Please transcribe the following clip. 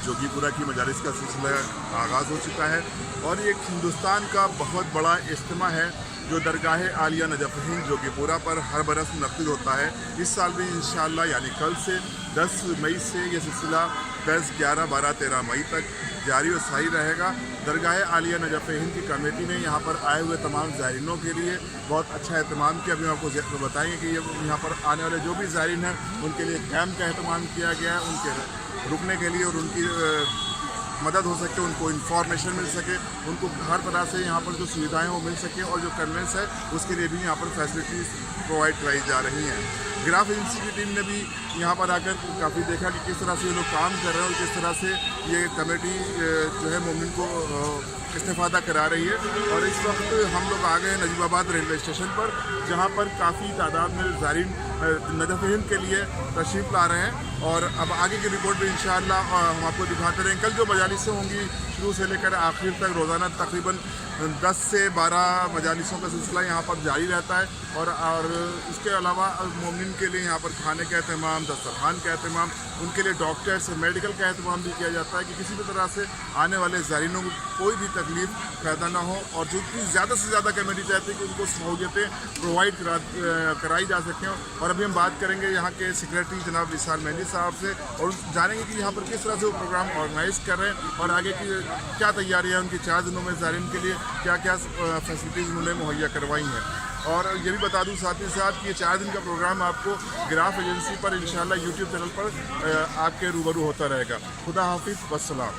जोगी पुरा की मजालिस का सिलसिला आगाज़ हो चुका है और ये एक हिंदुस्तान का बहुत बड़ा इज्तिमा है जो दरगाह आलिया नजफ़ हिंद जोगीपुरा पर हर बरस मुनक़्क़िद होता है। इस साल भी इंशाअल्लाह यानी कल से 10 मई से ये सिलसिला 10, 11, 12, 13 मई तक जारी और सारी रहेगा। दरगाह आलिया नजफ़ हिंद की कमेटी ने यहाँ पर आए हुए तमाम ज़ायरीनों के लिए बहुत अच्छा एहतमाम किया। अभी हम आपको बताएंगे कि यहाँ पर आने वाले जो भी ज़ायरीन हैं उनके लिए कैंप का एहतमाम किया गया है, उनके रुकने के लिए और उनकी मदद हो सके, उनको इन्फॉर्मेशन मिल सके, उनको हर तरह से यहाँ पर जो सुविधाएं वो मिल सके और जो कन्वेंस है उसके लिए भी यहाँ पर फैसिलिटीज़ प्रोवाइड कराई जा रही हैं। गिराफ एजेंसी की टीम ने भी यहाँ पर आकर काफ़ी देखा कि किस तरह से ये लोग काम कर रहे हैं और किस तरह से ये कमेटी जो है मोमिन को इस्तेफादा करा रही है। और इस वक्त हम लोग आ गए नजीबाबाद रेलवे स्टेशन पर, जहाँ पर काफ़ी तादाद में ज़ायरीन नजफ़ हिंद के लिए तशरीफ़ ला रहे हैं और अब आगे की रिपोर्ट भी इंशाअल्लाह हम आपको दिखाते रहेंगे। कल जो मजालिसें होंगी शुरू से लेकर आखिर तक रोज़ाना तकरीबन 10 से 12 मजालिसों का सिलसिला यहाँ पर जारी रहता है और इसके अलावा मोमिन के लिए यहाँ पर खाने का अहतमाम, दस्तरखान का अहतमाम, उनके लिए डॉक्टर्स मेडिकल का अहतमाम भी किया जाता है कि किसी भी तरह से आने वाले ज़ायरीनों को कोई भी तकलीफ़ पैदा ना हो और जितनी ज़्यादा से ज़्यादा कमेटी चाहती है कि उनको सहूलियतें प्रोवाइड कराई जा सकें। और अभी हम बात करेंगे यहाँ के सेक्रेटरी जनाब विशाल मेहंदी साहब से और जानेंगे कि यहाँ पर किस तरह से वो प्रोग्राम ऑर्गेनाइज़ कर रहे हैं और आगे की क्या तैयारी है उनकी 4 दिनों में ज़ायरीन के लिए क्या क्या फैसिलिटीज़ उन्होंने मुहैया करवाई हैं। और ये भी बता दूं साथ ही साथ कि ये 4 दिन का प्रोग्राम आपको गिराफ एजेंसी पर इंशाअल्लाह यूट्यूब चैनल पर आपके रूबरू होता रहेगा। खुदा हाफिज़, वस्सलाम।